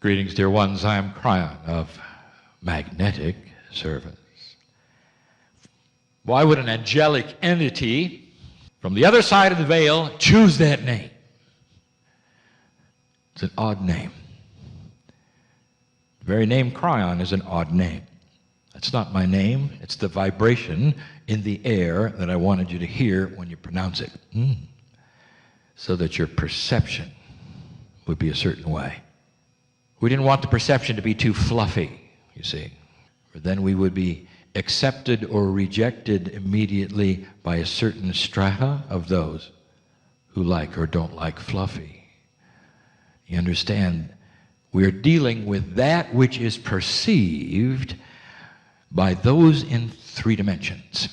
Greetings, dear ones. I am Cryon of Magnetic Service. Why would an angelic entity from the other side of the veil choose that name? It's an odd name. The very name Cryon is an odd name. That's not my name. It's the vibration in the air that I wanted you to hear when you pronounce it, so that your perception would be a certain way. We didn't want the perception to be too fluffy, you see, for then we would be accepted or rejected immediately by a certain strata of those who like or don't like fluffy. You understand, we're dealing with that which is perceived by those in three dimensions.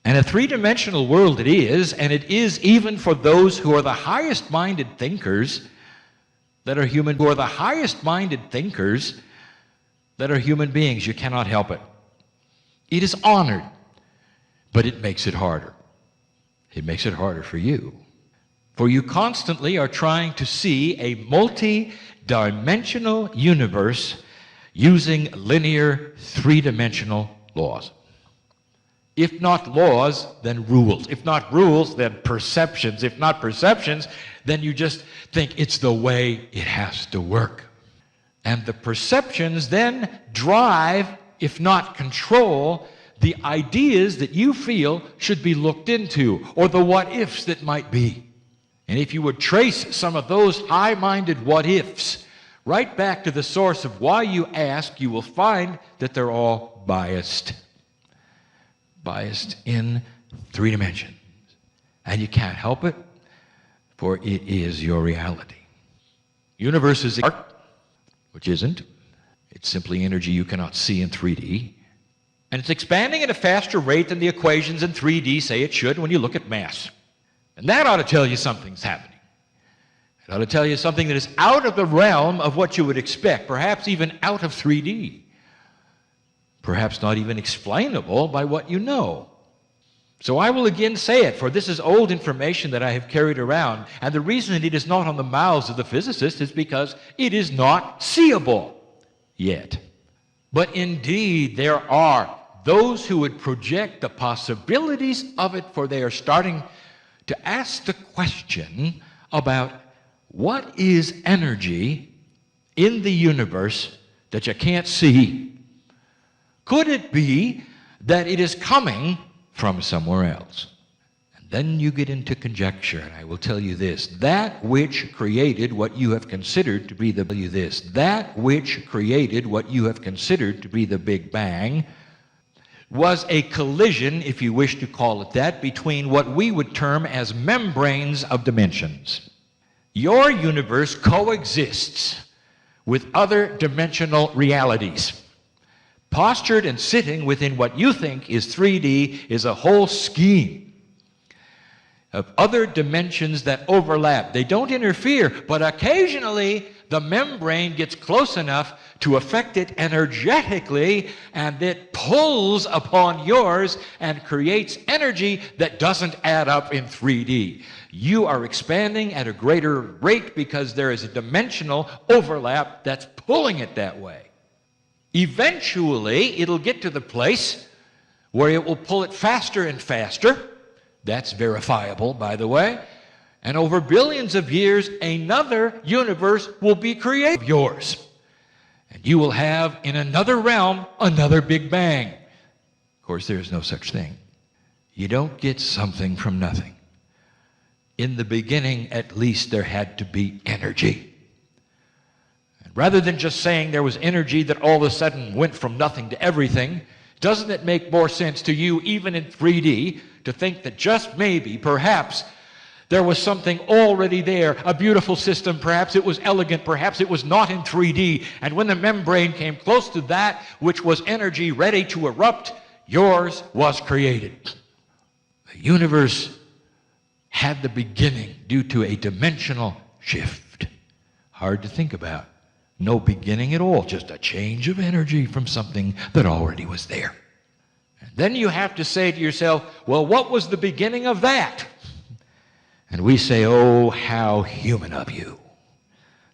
And a three-dimensional world it is, and it is even for those who are the highest-minded thinkers that are human, who are the highest-minded thinkers that are human beings. You cannot help it. It is honored, but it makes it harder. It makes it harder for you. For you constantly are trying to see a multi-dimensional universe using linear three-dimensional laws. If not laws, then rules. If not rules, then perceptions. If not perceptions, then you just think it's the way it has to work. And the perceptions then drive, if not control, the ideas that you feel should be looked into, or the what-ifs that might be. And if you would trace some of those high-minded what-ifs right back to the source of why you ask, you will find that they're all biased. Biased in three dimensions. And you can't help it, for it is your reality. Universe is art, which isn't. It's simply energy you cannot see in 3D. And it's expanding at a faster rate than the equations in 3D say it should when you look at mass. And that ought to tell you something's happening. It ought to tell you something that is out of the realm of what you would expect, perhaps even out of 3D. Perhaps not even explainable by what you know. So I will again say it, for this is old information that I have carried around, and the reason it is not on the mouths of the physicists is because it is not seeable yet. But indeed, there are those who would project the possibilities of it, for they are starting to ask the question about what is energy in the universe that you can't see. Could it be that it is coming from somewhere else? And then you get into conjecture, and I will tell you this. That which created what you have considered to be the Big Bang was a collision, if you wish to call it that, between what we would term as membranes of dimensions. Your universe coexists with other dimensional realities. Postured and sitting within what you think is 3D is a whole scheme of other dimensions that overlap. They don't interfere, but occasionally the membrane gets close enough to affect it energetically, and it pulls upon yours and creates energy that doesn't add up in 3D. You are expanding at a greater rate because there is a dimensional overlap that's pulling it that way. Eventually, it'll get to the place where it will pull it faster and faster. That's verifiable, by the way. And over billions of years, another universe will be created of yours. And you will have, in another realm, another Big Bang. Of course, there is no such thing. You don't get something from nothing. In the beginning, at least, there had to be energy. Rather than just saying there was energy that all of a sudden went from nothing to everything, doesn't it make more sense to you, even in 3D, to think that just maybe, perhaps, there was something already there, a beautiful system, perhaps it was elegant, perhaps it was not in 3D, and when the membrane came close to that which was energy ready to erupt, yours was created. The universe had the beginning due to a dimensional shift. Hard to think about. No beginning at all, just a change of energy from something that already was there. And then you have to say to yourself, well, what was the beginning of that? And we say, oh, how human of you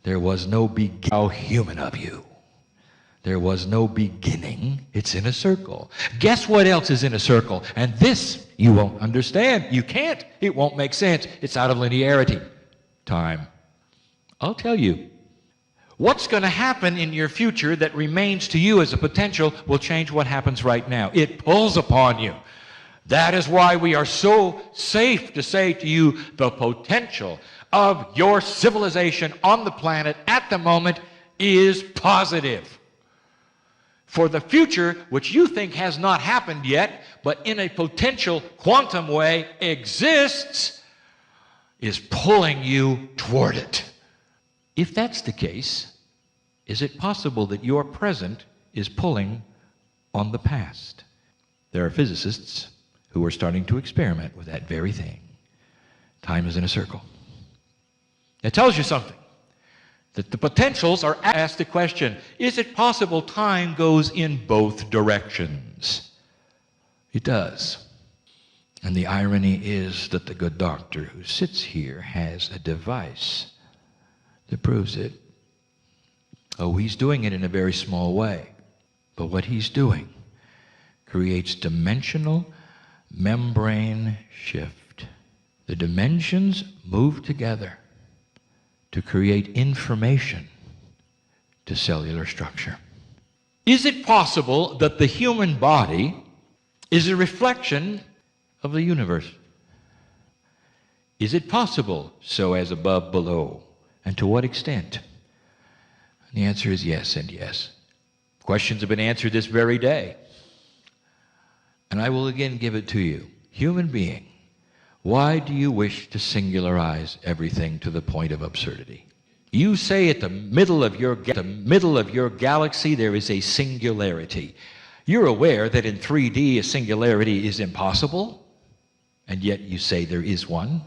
There was no how human of you. There was no beginning. It's in a circle. Guess what else is in a circle? And this you won't understand. You can't. It won't make sense. It's out of linearity. Time. I'll tell you. What's going to happen in your future that remains to you as a potential will change what happens right now. It pulls upon you. That is why we are so safe to say to you the potential of your civilization on the planet at the moment is positive. For the future, which you think has not happened yet, but in a potential quantum way exists, is pulling you toward it. If that's the case, is it possible that your present is pulling on the past? There are physicists who are starting to experiment with that very thing. Time is in a circle. It tells you something. That the potentials are asked the question, is it possible time goes in both directions? It does. And the irony is that the good doctor who sits here has a device that proves it. Oh, he's doing it in a very small way. But what he's doing creates dimensional membrane shift. The dimensions move together to create information to cellular structure. Is it possible that the human body is a reflection of the universe? Is it possible so as above, below? And to what extent? And the answer is yes and yes. Questions have been answered this very day. And I will again give it to you. Human being, why do you wish to singularize everything to the point of absurdity? You say at the middle of your galaxy there is a singularity. You're aware that in 3D a singularity is impossible, and yet you say there is one.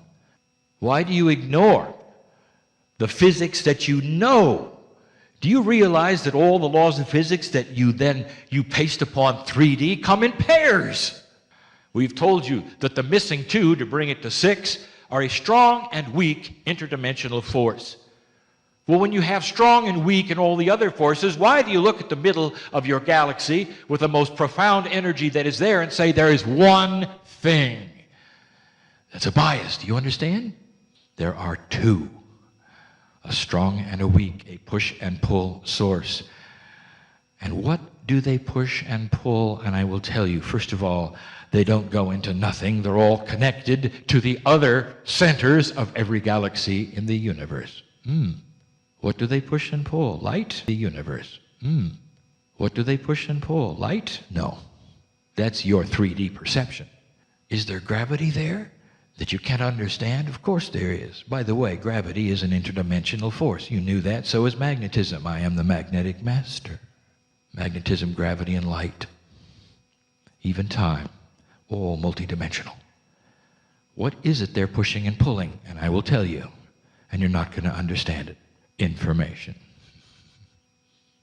Why do you ignore the physics that you know? Do you realize that all the laws of physics that you paste upon 3D come in pairs? We've told you that the missing two, to bring it to 6, are a strong and weak interdimensional force. Well, when you have strong and weak and all the other forces, why do you look at the middle of your galaxy with the most profound energy that is there and say there is one thing? That's a bias. Do you understand? There are two, a strong and a weak, a push and pull source. And what do they push and pull? And I will tell you, first of all, they don't go into nothing. They're all connected to the other centers of every galaxy in the universe. What do they push and pull? Light? The universe. What do they push and pull? Light? No. That's your 3D perception. Is there gravity there that you can't understand? Of course there is. By the way, gravity is an interdimensional force. You knew that. So is magnetism. I am the magnetic master. Magnetism, gravity, and light. Even time. All multidimensional. What is it they're pushing and pulling? And I will tell you, and you're not going to understand it. Information.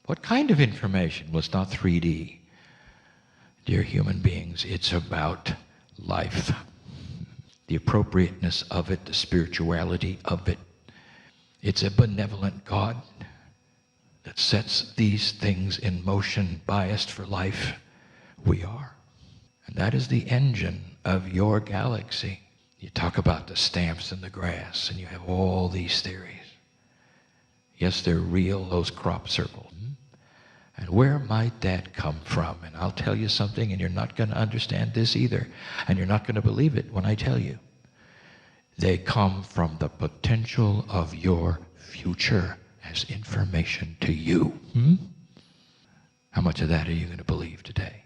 What kind of information? Well, it's not 3D. Dear human beings, it's about life. The appropriateness of it, the spirituality of it. It's a benevolent God that sets these things in motion, biased for life. We are. And that is the engine of your galaxy. You talk about the stamps in the grass, and you have all these theories. Yes, they're real, those crop circles. And where might that come from? And I'll tell you something, and you're not going to understand this either. And you're not going to believe it when I tell you. They come from the potential of your future as information to you. How much of that are you going to believe today?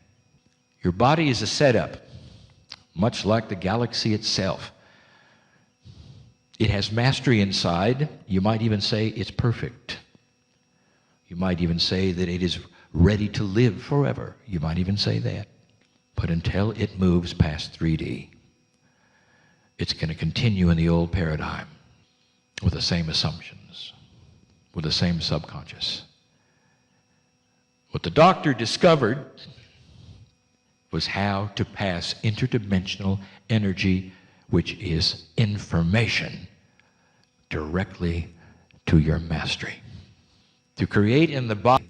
Your body is a setup, much like the galaxy itself. It has mastery inside. You might even say it's perfect. You might even say that it is ready to live forever. You might even say that. But until it moves past 3D, it's going to continue in the old paradigm with the same assumptions, with the same subconscious. What the doctor discovered was how to pass interdimensional energy, which is information, directly to your mastery. To create in the body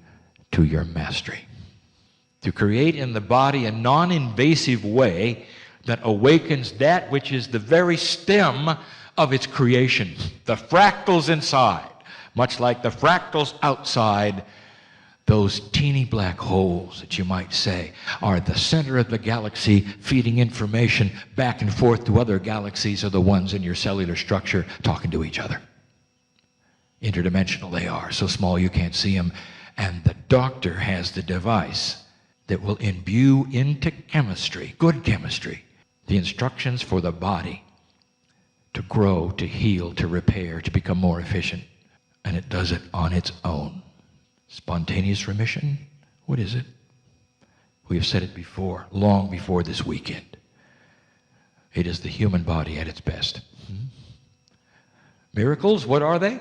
to your mastery. To create in the body a non-invasive way that awakens that which is the very stem of its creation. The fractals inside, much like the fractals outside, those teeny black holes that you might say are the center of the galaxy, feeding information back and forth to other galaxies, are the ones in your cellular structure talking to each other. Interdimensional they are, so small you can't see them. And the doctor has the device that will imbue into chemistry, good chemistry, the instructions for the body to grow, to heal, to repair, to become more efficient. And it does it on its own. Spontaneous remission? What is it? We have said it before, long before this weekend. It is the human body at its best. Miracles, what are they?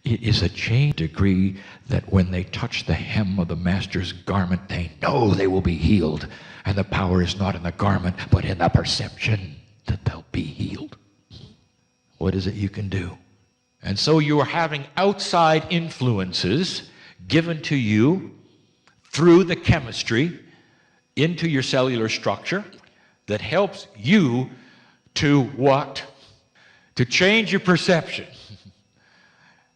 It is a change degree that when they touch the hem of the Master's garment, they know they will be healed. And the power is not in the garment, but in the perception that they'll be healed. What is it you can do? And so you are having outside influences given to you through the chemistry into your cellular structure that helps you to what? To change your perception.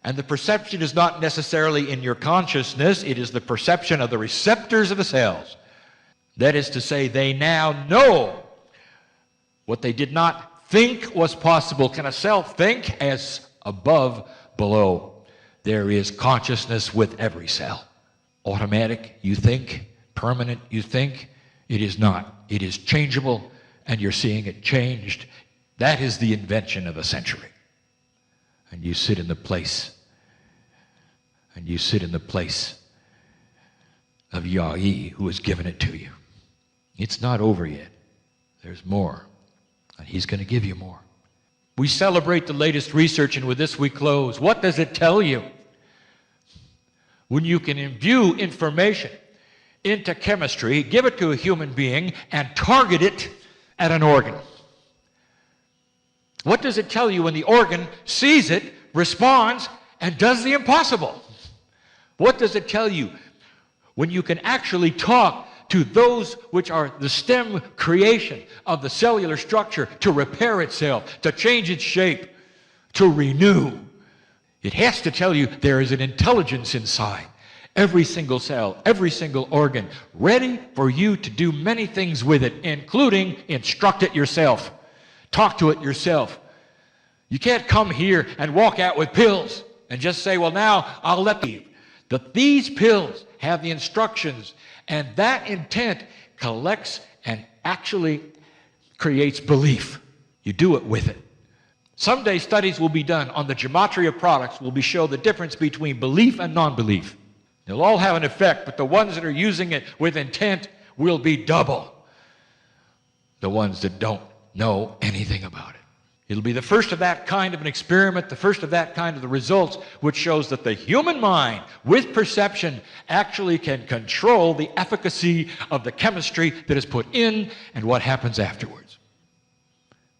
And the perception is not necessarily in your consciousness, it is the perception of the receptors of the cells. That is to say, they now know what they did not think was possible. Can a cell think? As above, below. There is consciousness with every cell. Automatic, you think. Permanent, you think. It is not. It is changeable, and you're seeing it changed. That is the invention of the century. And you sit in the place. And you sit in the place of Yah-Yi, who has given it to you. It's not over yet. There's more. And he's going to give you more. We celebrate the latest research, and with this we close. What does it tell you? When you can imbue information into chemistry, give it to a human being, and target it at an organ. What does it tell you when the organ sees it, responds, and does the impossible? What does it tell you when you can actually talk to those which are the stem creation of the cellular structure to repair itself, to change its shape, to renew? It has to tell you there is an intelligence inside. Every single cell, every single organ, ready for you to do many things with it, including instruct it yourself. Talk to it yourself. You can't come here and walk out with pills and just say, well, now I'll let you. That these pills have the instructions, and that intent collects and actually creates belief. You do it with it. Someday studies will be done on the gematria of products will show the difference between belief and non-belief. They'll all have an effect, but the ones that are using it with intent will be double the ones that don't know anything about it. It'll be the first of that kind of an experiment, the first of that kind of the results, which shows that the human mind, with perception, actually can control the efficacy of the chemistry that is put in and what happens afterwards.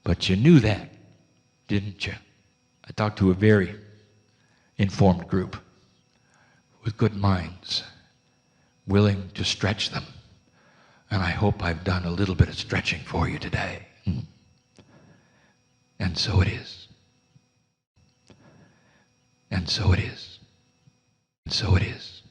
But you knew that, didn't you? I talked to a very informed group with good minds, willing to stretch them. And I hope I've done a little bit of stretching for you today. And so it is. And so it is. And so it is.